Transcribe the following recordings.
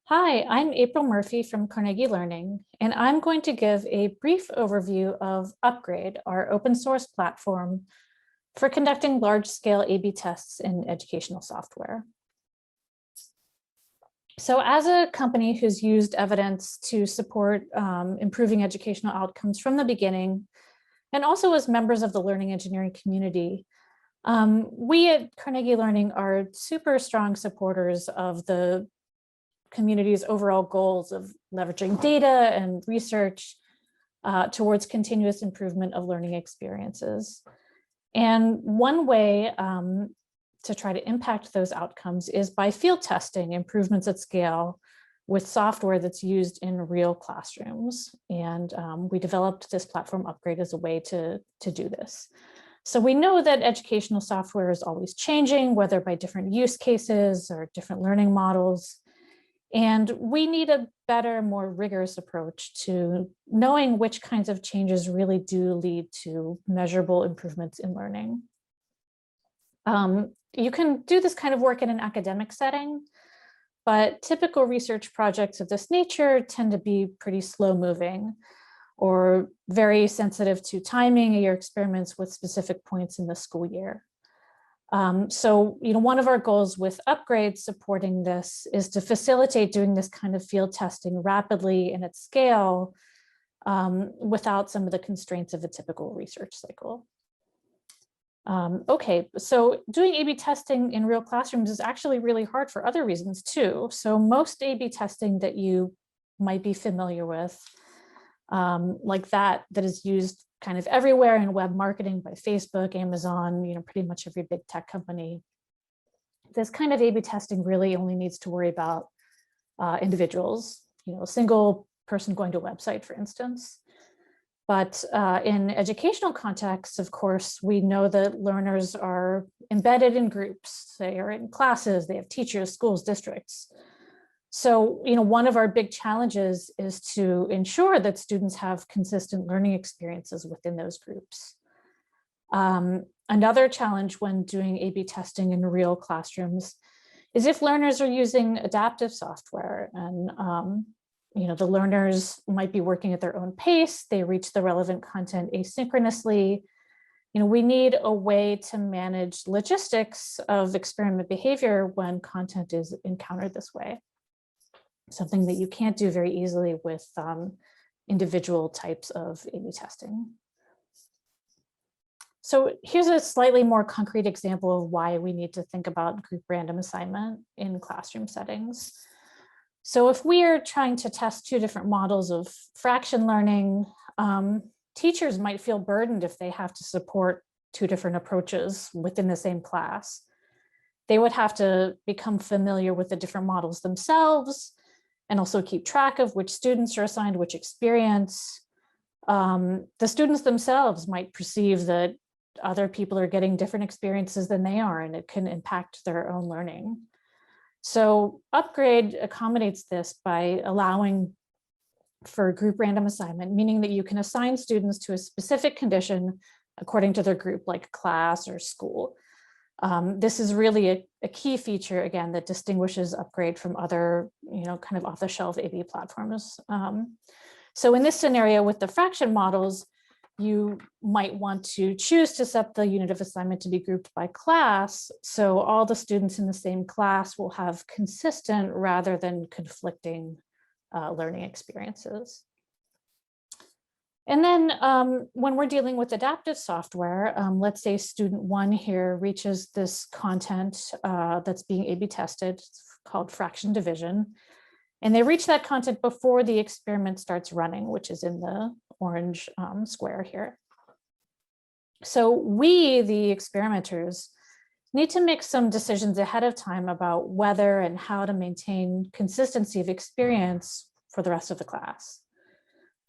Hi, I'm April Murphy from Carnegie Learning, and I'm going to give a brief overview of UpGrade, our open source platform for conducting large-scale A/B tests in educational software. So as a company who's used evidence to support improving educational outcomes from the beginning, and also as members of the learning engineering community, we at Carnegie Learning are super strong supporters of the community's overall goals of leveraging data and research towards continuous improvement of learning experiences. And one way to try to impact those outcomes is by field testing improvements at scale with software that's used in real classrooms. And we developed this platform UpGrade as a way to do this. So we know that educational software is always changing, whether by different use cases or different learning models. And we need a better, more rigorous approach to knowing which kinds of changes really do lead to measurable improvements in learning. You can do this kind of work in an academic setting, but typical research projects of this nature tend to be pretty slow moving or very sensitive to timing of your experiments with specific points in the school year. So, one of our goals with UpGrade supporting this is to facilitate doing this kind of field testing rapidly and at scale without some of the constraints of a typical research cycle. Okay, so doing A/B testing in real classrooms is actually really hard for other reasons too. So most A/B testing that you might be familiar with, like that is used kind of everywhere in web marketing by Facebook, Amazon, pretty much every big tech company. This kind of A/B testing really only needs to worry about individuals, a single person going to a website, for instance. But in educational contexts, of course, we know that learners are embedded in groups. They are in classes, they have teachers, schools, districts. So, one of our big challenges is to ensure that students have consistent learning experiences within those groups. Another challenge when doing A/B testing in real classrooms is if learners are using adaptive software and, the learners might be working at their own pace, they reach the relevant content asynchronously. We need a way to manage logistics of experiment behavior when content is encountered this way. Something that you can't do very easily with individual types of A/B testing. So here's a slightly more concrete example of why we need to think about group random assignment in classroom settings. So if we are trying to test two different models of fraction learning, teachers might feel burdened if they have to support two different approaches within the same class. They would have to become familiar with the different models themselves, and also keep track of which students are assigned which experience. The students themselves might perceive that other people are getting different experiences than they are, and it can impact their own learning. So UpGrade accommodates this by allowing for group random assignment, meaning that you can assign students to a specific condition according to their group, like class or school. This is really a key feature, again, that distinguishes UpGrade from other, kind of off-the-shelf A/B platforms. So in this scenario with the fraction models, you might want to choose to set the unit of assignment to be grouped by class. So all the students in the same class will have consistent rather than conflicting learning experiences. And then when we're dealing with adaptive software, let's say student one here reaches this content that's being A/B tested, it's called fraction division, and they reach that content before the experiment starts running, which is in the orange square here. So we, the experimenters, need to make some decisions ahead of time about whether and how to maintain consistency of experience for the rest of the class.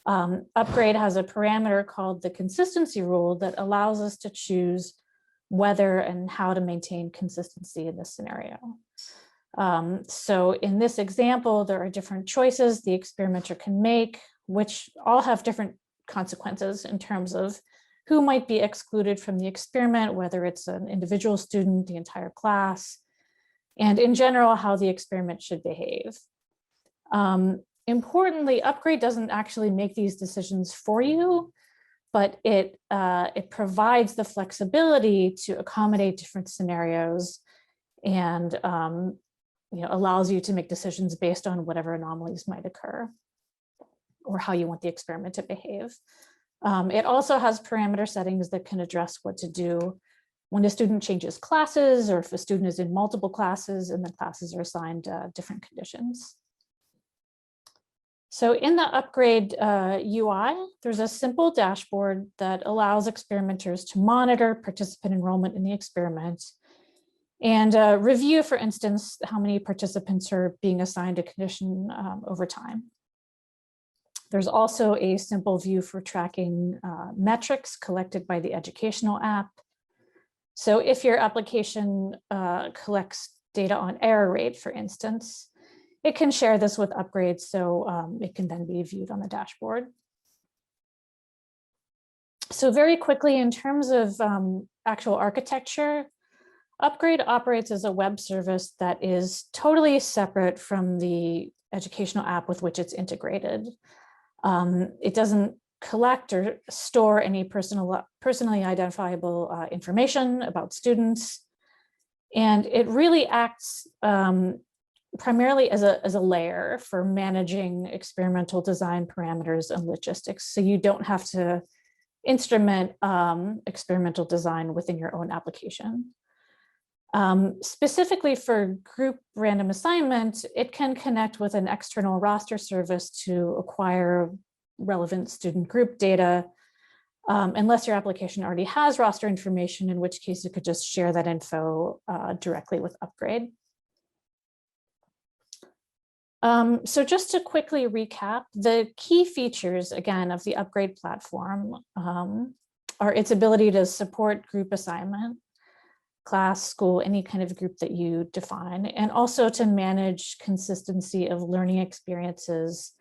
UpGrade has a parameter called the consistency rule that allows us to choose whether and how to maintain consistency in this scenario. So in this example, there are different choices the experimenter can make, which all have different consequences in terms of who might be excluded from the experiment, whether it's an individual student, the entire class, and in general, how the experiment should behave. Importantly, UpGrade doesn't actually make these decisions for you, but it provides the flexibility to accommodate different scenarios and allows you to make decisions based on whatever anomalies might occur or how you want the experiment to behave. It also has parameter settings that can address what to do when a student changes classes or if a student is in multiple classes and the classes are assigned different conditions. So in the UpGrade UI, there's a simple dashboard that allows experimenters to monitor participant enrollment in the experiment and review, for instance, how many participants are being assigned a condition over time. There's also a simple view for tracking metrics collected by the educational app. So if your application collects data on error rate, for instance, it can share this with UpGrade so it can then be viewed on the dashboard. So very quickly, in terms of actual architecture, UpGrade operates as a web service that is totally separate from the educational app with which it's integrated. It doesn't collect or store any personally identifiable information about students. And it really acts primarily as a layer for managing experimental design parameters and logistics. So you don't have to instrument experimental design within your own application. Specifically for group random assignment, it can connect with an external roster service to acquire relevant student group data, unless your application already has roster information, in which case you could just share that info directly with UpGrade. So just to quickly recap, the key features, again, of the UpGrade platform are its ability to support group assignment, class, school, any kind of group that you define, and also to manage consistency of learning experiences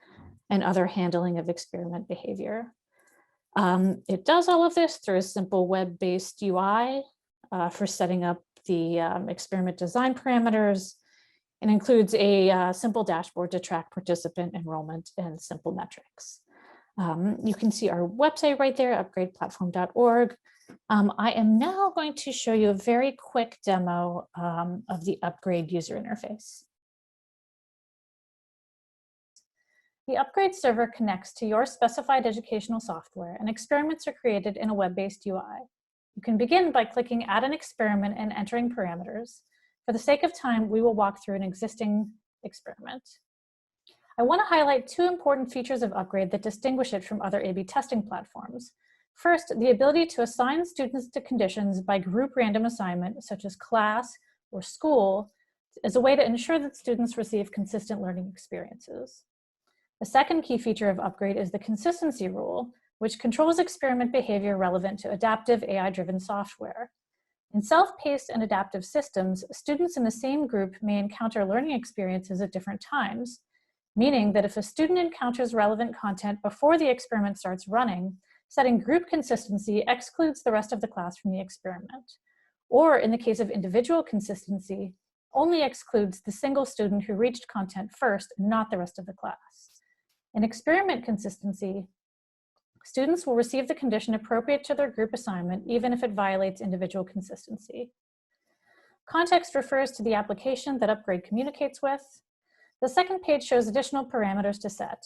and other handling of experiment behavior. It does all of this through a simple web-based UI for setting up the experiment design parameters, and includes a simple dashboard to track participant enrollment and simple metrics. You can see our website right there, upgradeplatform.org. I am now going to show you a very quick demo of the UpGrade user interface. The UpGrade server connects to your specified educational software, and experiments are created in a web-based UI. You can begin by clicking Add an Experiment and entering parameters. For the sake of time, we will walk through an existing experiment. I want to highlight two important features of UpGrade that distinguish it from other A/B testing platforms. First, the ability to assign students to conditions by group random assignment, such as class or school, as a way to ensure that students receive consistent learning experiences. The second key feature of UpGrade is the consistency rule, which controls experiment behavior relevant to adaptive AI-driven software. In self-paced and adaptive systems, students in the same group may encounter learning experiences at different times, meaning that if a student encounters relevant content before the experiment starts running, setting group consistency excludes the rest of the class from the experiment. Or in the case of individual consistency, only excludes the single student who reached content first, not the rest of the class. In experiment consistency, students will receive the condition appropriate to their group assignment, even if it violates individual consistency. Context refers to the application that UpGrade communicates with. The second page shows additional parameters to set.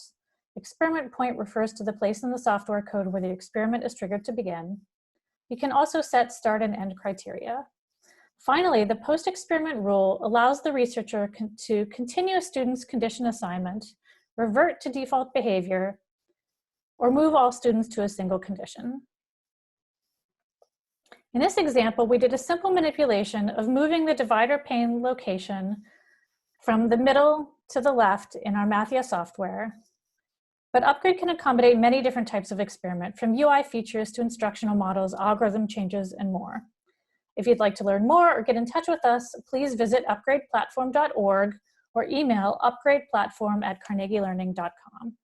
Experiment point refers to the place in the software code where the experiment is triggered to begin. You can also set start and end criteria. Finally, the post-experiment rule allows the researcher to continue a student's condition assignment, revert to default behavior, or move all students to a single condition. In this example, we did a simple manipulation of moving the divider pane location from the middle to the left in our Mathia software. But UpGrade can accommodate many different types of experiment, from UI features to instructional models, algorithm changes, and more. If you'd like to learn more or get in touch with us, please visit upgradeplatform.org or email upgradeplatform@carnegielearning.com.